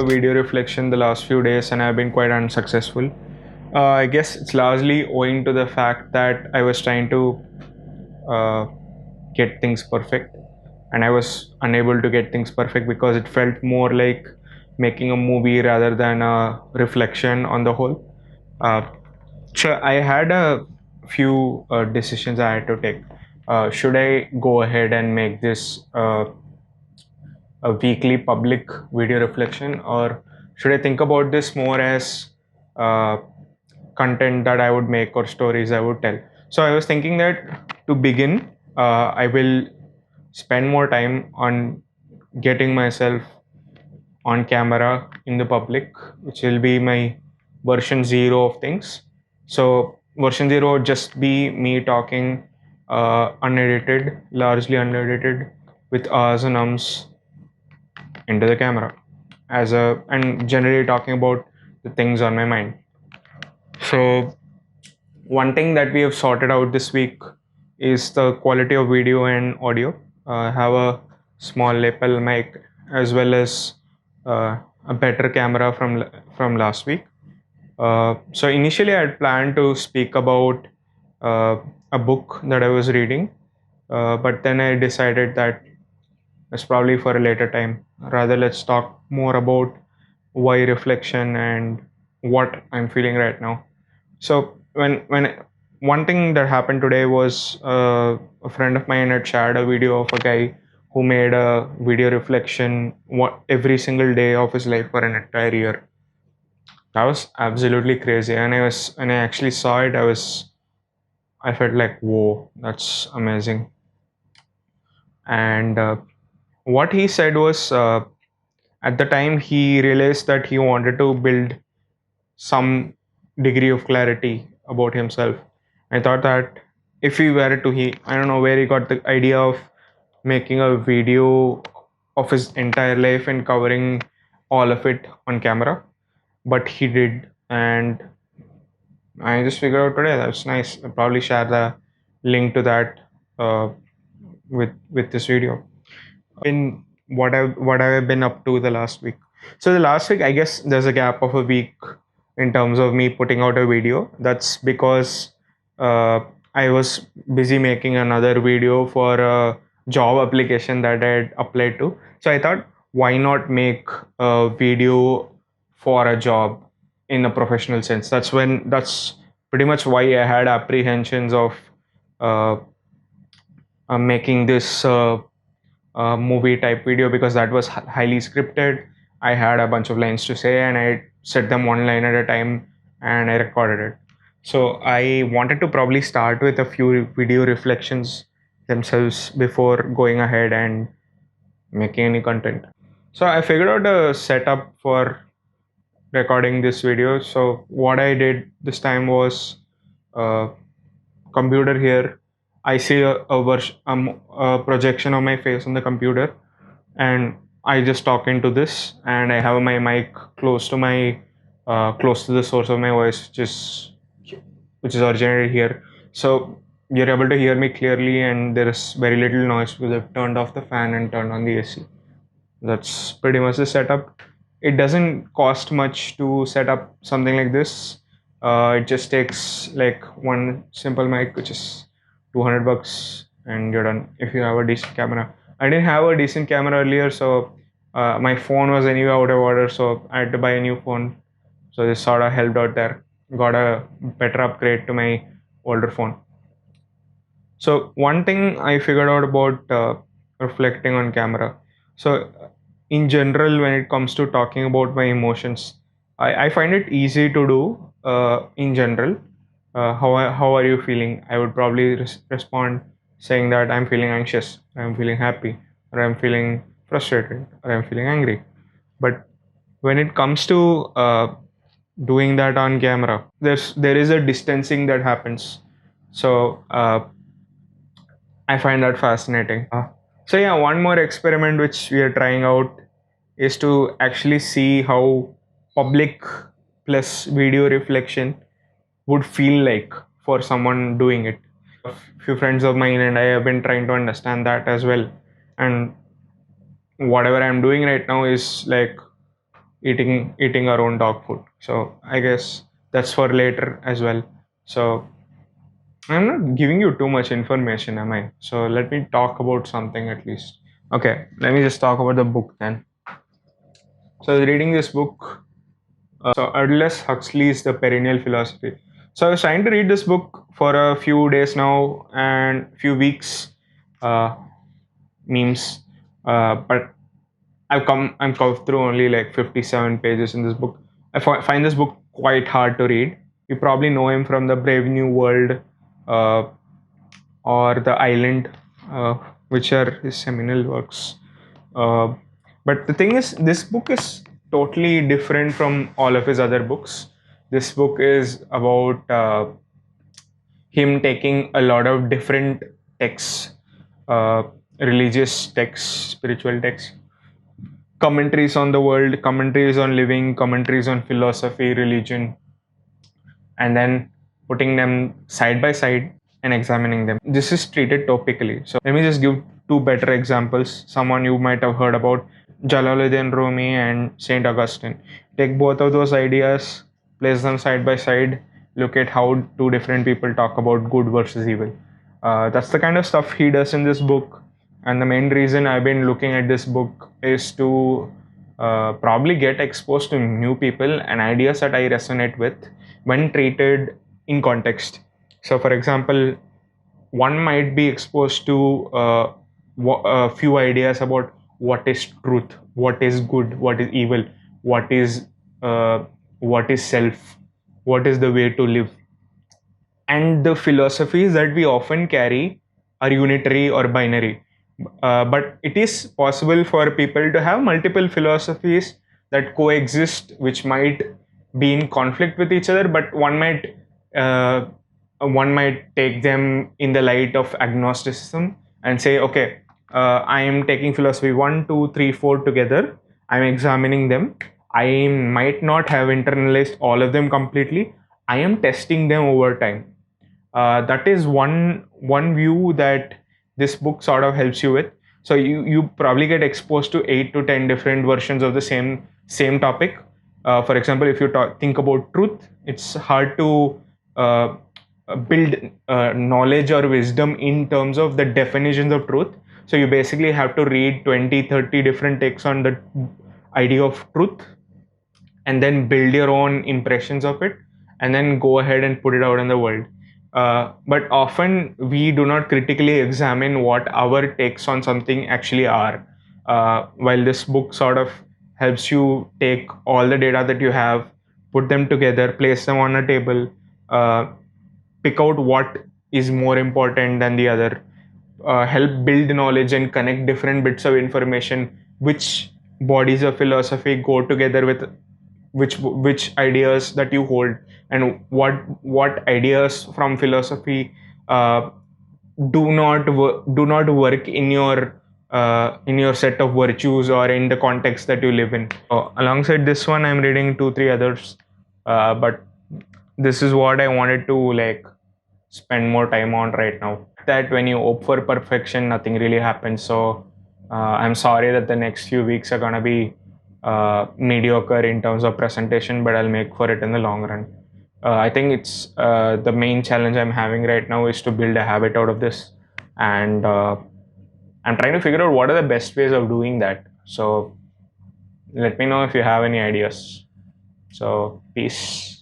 video reflection the last few days and I've been quite unsuccessful. I guess it's largely owing to the fact that I was trying to uh, get things perfect and I was unable to get things perfect because it felt more like making a movie rather than a reflection on the whole. Uh, so I had a few decisions I had to take. Should I go ahead and make this a weekly public video reflection, or should I think about this more as uh, content that I would make or stories I would tell? So I was thinking that to begin, I will spend more time on getting myself on camera in the public, which will be my version zero of things. So version zero would just be me talking unedited, largely unedited, with ahs and ums into the camera as a and generally talking about the things on my mind. So one thing that we have sorted out this week is the quality of video and audio. I have a small lapel mic as well as a better camera from last week. So initially I had planned to speak about uh, a book that I was reading, but then I decided that it's probably for a later time. Rather, let's talk more about why reflection and what I'm feeling right now. So when one thing that happened today was a friend of mine had shared a video of a guy who made a video reflection every single day of his life for an entire year. That was absolutely crazy, and I actually saw it. I felt like, whoa, that's amazing. And what he said was, at the time he realized that he wanted to build some degree of clarity about himself. I thought that if he were to I don't know where he got the idea of making a video of his entire life and covering all of it on camera, but he did, and I just figured out today that's nice. I'll probably share the link to that uh, with this video. In what I've been up to the last week. So the last week, I guess there's a gap of a week in terms of me putting out a video. That's because uh, I was busy making another video for a job application that I had applied to. So I thought, why not make a video for a job in a professional sense? That's pretty much why I had apprehensions of uh, making this movie type video, because that was highly scripted. I had a bunch of lines to say and I said them one line at a time and I recorded it. So I wanted to probably start with a few video reflections themselves before going ahead and making any content. So I figured out a setup for recording this video. So what I did this time was uh, computer here. I see a projection of my face on the computer, and I just talk into this, and I have my mic close to the source of my voice, which is originated here. So you're able to hear me clearly, and there is very little noise because I've turned off the fan and turned on the AC. That's pretty much the setup. It doesn't cost much to set up something like this. It just takes like one simple mic, which is 200 bucks, and you're done if you have a decent camera. I didn't have a decent camera earlier, so my phone was anyway out of order, so I had to buy a new phone. So this sort of helped out there. Got a better upgrade to my older phone. So one thing I figured out about reflecting on camera. So in general, when it comes to talking about my emotions, I find it easy to do in general. How are you feeling? I would probably respond saying that I'm feeling anxious, I'm feeling happy, or I'm feeling frustrated, or I'm feeling angry. But when it comes to doing that on camera, there is a distancing that happens. So I find that fascinating. So yeah, one more experiment which we are trying out is to actually see how public plus video reflection would feel like for someone doing it. A few friends of mine and I have been trying to understand that as well. And whatever I'm doing right now is like eating our own dog food. So I guess that's for later as well. So I'm not giving you too much information, am I? So let me talk about something at least. Okay, let me just talk about the book then. So I was reading this book. So Aldous Huxley's The Perennial Philosophy. So I was trying to read this book for a few days now and few weeks. Uh, Memes. But I'm come through only like 57 pages in this book. I find this book quite hard to read. You probably know him from the Brave New World, uh, or The Island, uh, which are his seminal works. Uh, but the thing is, this book is totally different from all of his other books. This book is about him taking a lot of different texts, uh, religious texts, spiritual texts, commentaries on the world, commentaries on living, commentaries on philosophy, religion, and then putting them side by side and examining them. This is treated topically. So let me just give two better examples. Someone you might have heard about, Jalaluddin Rumi and Saint Augustine. Take both of those ideas, place them side by side, look at how two different people talk about good versus evil. That's the kind of stuff he does in this book. And the main reason I've been looking at this book is to probably get exposed to new people and ideas that I resonate with when treated in context. So, for example, one might be exposed to a few ideas about what is truth, what is good, what is evil, what is uh, what is self, what is the way to live, and the philosophies that we often carry are unitary or binary. But it is possible for people to have multiple philosophies that coexist, which might be in conflict with each other, but uh, one might take them in the light of agnosticism and say, okay, I am taking philosophy one, two, three, four together. I'm examining them. I might not have internalized all of them completely. I am testing them over time. That is one view that this book sort of helps you with. So you probably get exposed to 8 to 10 different versions of the same topic. For example, if you think about truth, it's hard to uh, build knowledge or wisdom in terms of the definitions of truth. So you basically have to read 20, 30 different takes on the idea of truth, and then build your own impressions of it, and then go ahead and put it out in the world. But often we do not critically examine what our takes on something actually are. While this book sort of helps you take all the data that you have, put them together, place them on a table, uh, pick out what is more important than the other, help build knowledge and connect different bits of information, which bodies of philosophy go together with which ideas that you hold, and what ideas from philosophy uh, do not work in your set of virtues or in the context that you live in. Alongside this one, I'm reading two three others, but this is what I wanted to like spend more time on right now. That when you hope for perfection, nothing really happens. So I'm sorry that the next few weeks are gonna be mediocre in terms of presentation, but I'll make for it in the long run. I think it's the main challenge I'm having right now is to build a habit out of this, and I'm trying to figure out what are the best ways of doing that. So let me know if you have any ideas. So peace.